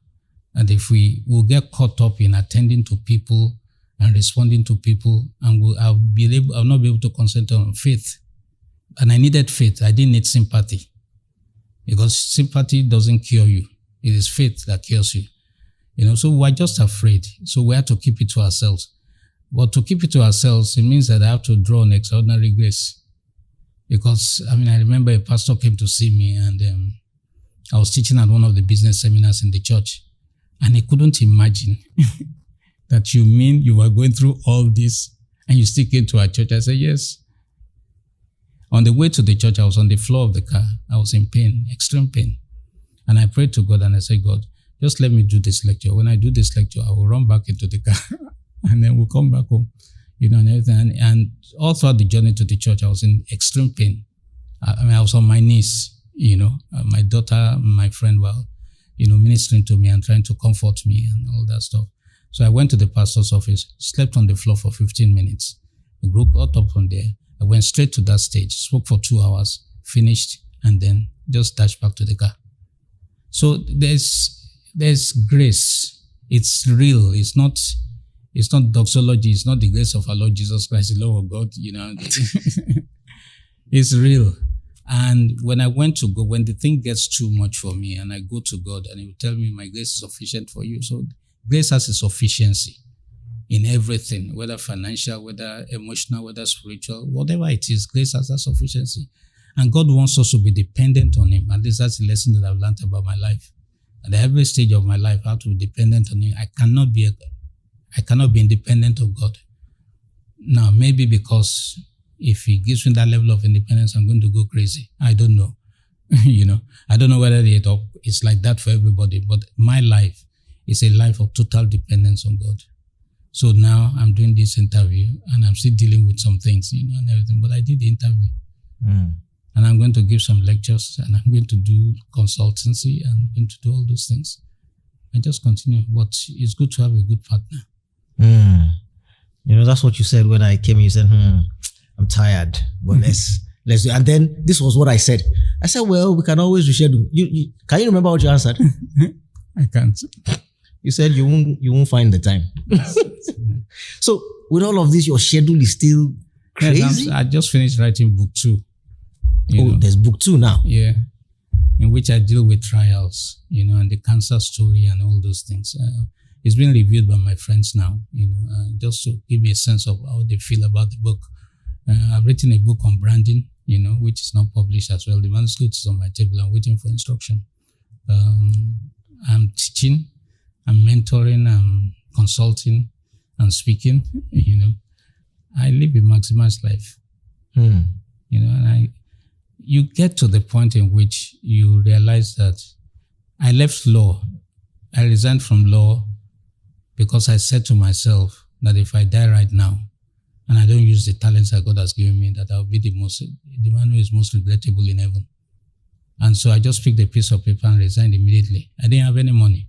And if we will get caught up in attending to people and responding to people, and I'll not be able to concentrate on faith. And I needed faith. I didn't need sympathy, because sympathy doesn't cure you. It is faith that cures you. So we're just afraid. So we have to keep it to ourselves. But to keep it to ourselves, it means that I have to draw on extraordinary grace. Because, I remember a pastor came to see me, and I was teaching at one of the business seminars in the church. And he couldn't imagine that you mean you were going through all this and you still came to our church. I said, yes. On the way to the church, I was on the floor of the car. I was in pain, extreme pain. And I prayed to God and I said, God, just let me do this lecture. When I do this lecture, I will run back into the car and then we'll come back home, and everything. And all throughout the journey to the church, I was in extreme pain. I was on my knees, my daughter, my friend were, ministering to me and trying to comfort me and all that stuff. So I went to the pastor's office, slept on the floor for 15 minutes. The group got up from there. I went straight to that stage, spoke for 2 hours, finished, and then just dashed back to the car. So there's grace. It's real. It's not doxology. It's not the grace of our Lord Jesus Christ, the love of God, It's real. And when I went to God, when the thing gets too much for me and I go to God and He will tell me, my grace is sufficient for you. So grace has a sufficiency in everything, whether financial, whether emotional, whether spiritual, whatever it is, grace has that sufficiency. And God wants us to be dependent on Him. At least that's the lesson that I've learned about my life. At every stage of my life, I have to be dependent on Him. I cannot be independent of God. Now, maybe because if He gives me that level of independence, I'm going to go crazy. I don't know. I don't know whether it's like that for everybody, but my life is a life of total dependence on God. So now I'm doing this interview and I'm still dealing with some things, and everything, but I did the interview. And I'm going to give some lectures and I'm going to do consultancy and I'm going to do all those things. I just continue, but it's good to have a good partner. That's what you said when I came. You said, I'm tired, but let's do. And then this was what I said. I said, well, we can always reschedule. You can you remember what you answered? I can't. You said you won't find the time. So with all of this, your schedule is still crazy. Yes, I just finished writing book 2. There's book 2 now. Yeah, in which I deal with trials, and the cancer story and all those things. It's been reviewed by my friends now, just to give me a sense of how they feel about the book. I've written a book on branding, which is not published as well. The manuscript is on my table. I'm waiting for instruction. I'm teaching, I'm mentoring, I'm consulting, and speaking. I live a maximized life. And you get to the point in which you realize that I left law. I resigned from law because I said to myself that if I die right now and I don't use the talents that God has given me, that I'll be the man who is most regrettable in heaven. And so I just picked a piece of paper and resigned immediately. I didn't have any money,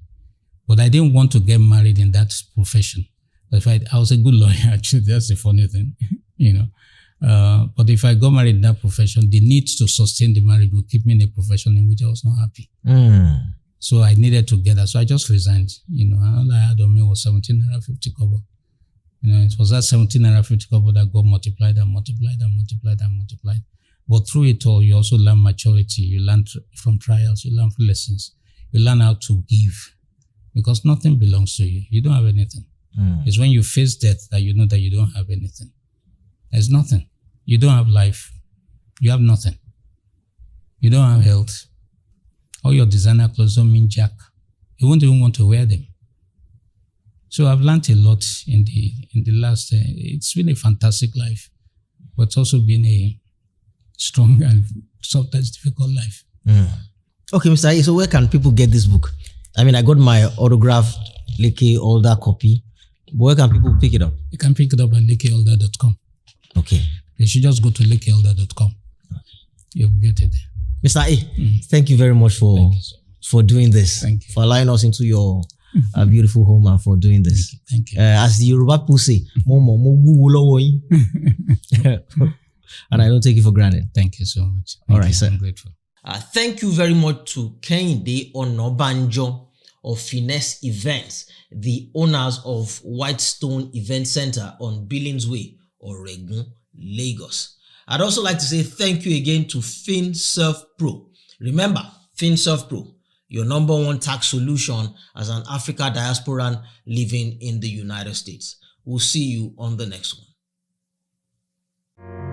but I didn't want to get married in that profession. I was a good lawyer, actually. That's the funny thing, But if I got married in that profession, the need to sustain the marriage would keep me in a profession in which I was not happy. So I needed to get that. So I just resigned. And all I had on me was 17 naira 50 kobo. It was that 17 naira 50 kobo that God multiplied and multiplied and multiplied and multiplied. But through it all, you also learn maturity. You learn from trials. You learn from lessons. You learn how to give. Because nothing belongs to you. You don't have anything. It's when you face death that you know that you don't have anything. There's nothing. You don't have life. You have nothing. You don't have health. All your designer clothes don't mean jack. You won't even want to wear them. So I've learned a lot in the last. It's been a fantastic life, but it's also been a strong and sometimes difficult life. Okay, Mr. A, so where can people get this book? I got my autograph Leke Alder copy. But where can people pick it up? You can pick it up at lekealder.com. Okay. You should just go to lekealder.com. You'll get it there. Mr. A, thank you very much for doing this. Thank you. For allowing us into your our beautiful home and for doing this. Thank you. As the Yoruba people say, and I don't take it for granted. Thank you so much. All right, sir. I'm grateful. Thank you very much to Kehinde Onabanjo of Finesse Events, the owners of Whitestone Event Center on Billings Way, Oregun, Lagos. I'd also like to say thank you again to FinServe Pro. Remember, FinServe Pro, your number one tax solution as an Africa diasporan living in the United States. We'll see you on the next one.